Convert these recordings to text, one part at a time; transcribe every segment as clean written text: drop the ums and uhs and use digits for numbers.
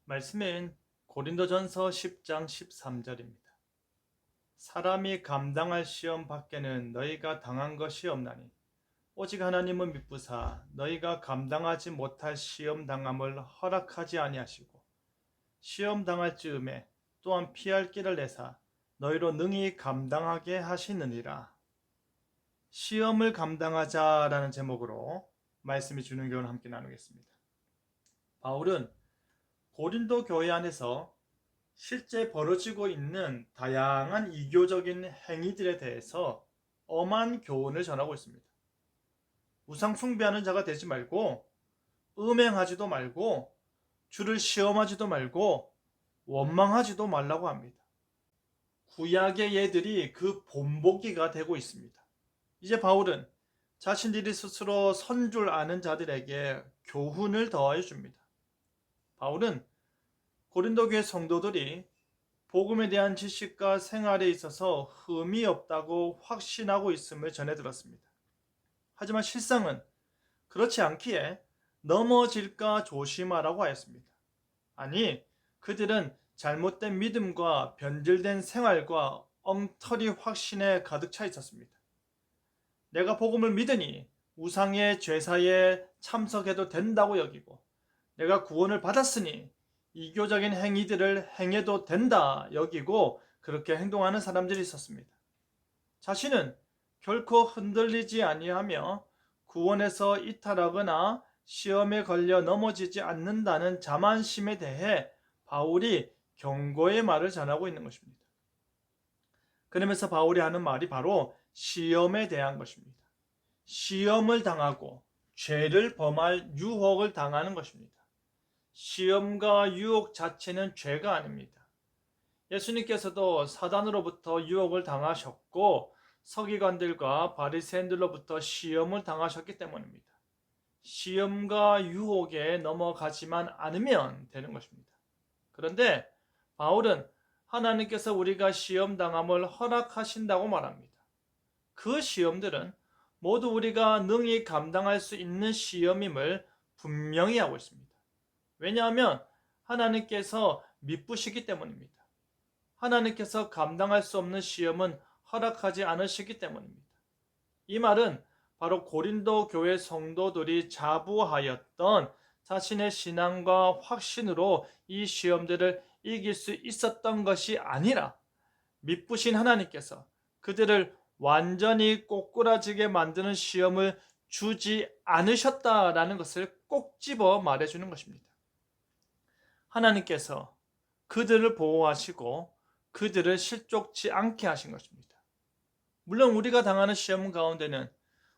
말씀은 고린도전서 10장 13절입니다. 사람이 감당할 시험 밖에는 너희가 당한 것이 없나니 오직 하나님은 미쁘사 너희가 감당하지 못할 시험 당함을 허락하지 아니하시고 시험 당할 즈음에 또한 피할 길을 내사 너희로 능히 감당하게 하시느니라. 시험을 감당하자라는 제목으로 말씀이 주는 교훈을 함께 나누겠습니다. 바울은 고린도 교회 안에서 실제 벌어지고 있는 다양한 이교적인 행위들에 대해서 엄한 교훈을 전하고 있습니다. 우상 숭배하는 자가 되지 말고, 음행하지도 말고, 주를 시험하지도 말고, 원망하지도 말라고 합니다. 구약의 예들이 그 본보기가 되고 있습니다. 이제 바울은 자신들이 스스로 선 줄 아는 자들에게 교훈을 더하여 줍니다. 바울은 고린도 교회 성도들이 복음에 대한 지식과 생활에 있어서 흠이 없다고 확신하고 있음을 전해 들었습니다. 하지만 실상은 그렇지 않기에 넘어질까 조심하라고 하였습니다. 아니, 그들은 잘못된 믿음과 변질된 생활과 엉터리 확신에 가득 차 있었습니다. 내가 복음을 믿으니 우상의 제사에 참석해도 된다고 여기고, 내가 구원을 받았으니 이교적인 행위들을 행해도 된다 여기고 그렇게 행동하는 사람들이 있었습니다. 자신은 결코 흔들리지 아니하며 구원에서 이탈하거나 시험에 걸려 넘어지지 않는다는 자만심에 대해 바울이 경고의 말을 전하고 있는 것입니다. 그러면서 바울이 하는 말이 바로 시험에 대한 것입니다. 시험을 당하고 죄를 범할 유혹을 당하는 것입니다. 시험과 유혹 자체는 죄가 아닙니다. 예수님께서도 사단으로부터 유혹을 당하셨고 서기관들과 바리새인들로부터 시험을 당하셨기 때문입니다. 시험과 유혹에 넘어가지만 않으면 되는 것입니다. 그런데 바울은 하나님께서 우리가 시험 당함을 허락하신다고 말합니다. 그 시험들은 모두 우리가 능히 감당할 수 있는 시험임을 분명히 하고 있습니다. 왜냐하면 하나님께서 미쁘시기 때문입니다. 하나님께서 감당할 수 없는 시험은 허락하지 않으시기 때문입니다. 이 말은 바로 고린도 교회 성도들이 자부하였던 자신의 신앙과 확신으로 이 시험들을 이길 수 있었던 것이 아니라 미쁘신 하나님께서 그들을 완전히 꼬꾸라지게 만드는 시험을 주지 않으셨다라는 것을 꼭 집어 말해주는 것입니다. 하나님께서 그들을 보호하시고 그들을 실족치 않게 하신 것입니다. 물론 우리가 당하는 시험 가운데는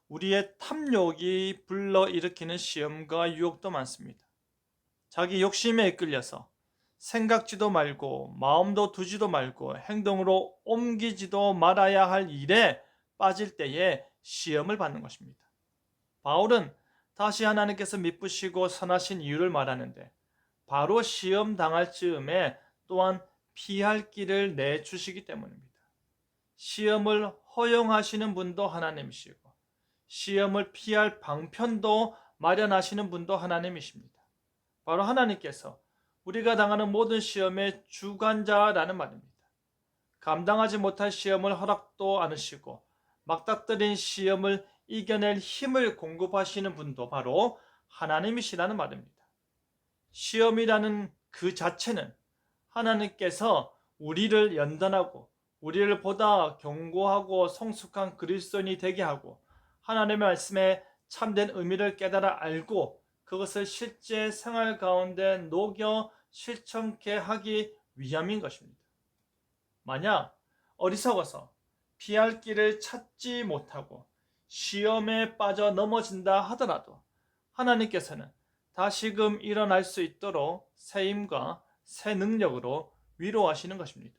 우리의 탐욕이 불러일으키는 시험과 유혹도 많습니다. 자기 욕심에 이끌려서 생각지도 말고 마음도 두지도 말고 행동으로 옮기지도 말아야 할 일에 빠질 때에 시험을 받는 것입니다. 바울은 다시 하나님께서 미쁘시고 선하신 이유를 말하는데 바로 시험 당할 즈음에 또한 피할 길을 내주시기 때문입니다. 시험을 허용하시는 분도 하나님이시고 시험을 피할 방편도 마련하시는 분도 하나님이십니다. 바로 하나님께서 우리가 당하는 모든 시험의 주관자라는 말입니다. 감당하지 못할 시험을 허락도 않으시고 막닥뜨린 시험을 이겨낼 힘을 공급하시는 분도 바로 하나님이시라는 말입니다. 시험이라는 그 자체는 하나님께서 우리를 연단하고 우리를 보다 견고하고 성숙한 그리스도인이 되게 하고 하나님의 말씀에 참된 의미를 깨달아 알고 그것을 실제 생활 가운데 녹여 실천케 하기 위함인 것입니다. 만약 어리석어서 피할 길을 찾지 못하고 시험에 빠져 넘어진다 하더라도 하나님께서는 다시금 일어날 수 있도록 새 힘과 새 능력으로 위로하시는 것입니다.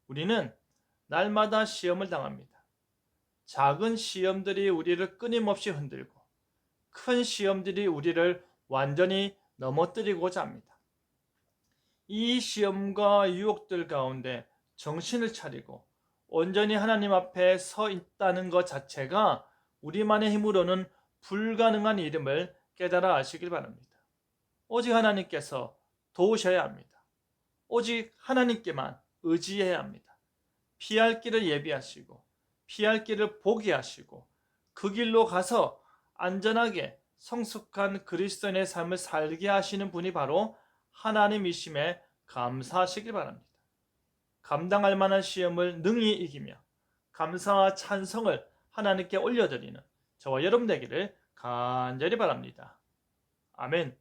우리는 날마다 시험을 당합니다. 작은 시험들이 우리를 끊임없이 흔들고 큰 시험들이 우리를 완전히 넘어뜨리고자 합니다. 이 시험과 유혹들 가운데 정신을 차리고 온전히 하나님 앞에 서 있다는 것 자체가 우리만의 힘으로는 불가능한 일임을 깨달아 아시길 바랍니다. 오직 하나님께서 도우셔야 합니다. 오직 하나님께만 의지해야 합니다. 피할 길을 예비하시고 피할 길을 보게 하시고 그 길로 가서 안전하게 성숙한 그리스도인의 삶을 살게 하시는 분이 바로 하나님이심에 감사하시길 바랍니다. 감당할 만한 시험을 능히 이기며 감사와 찬성을 하나님께 올려드리는 저와 여러분 되기를 간절히 바랍니다. 아멘.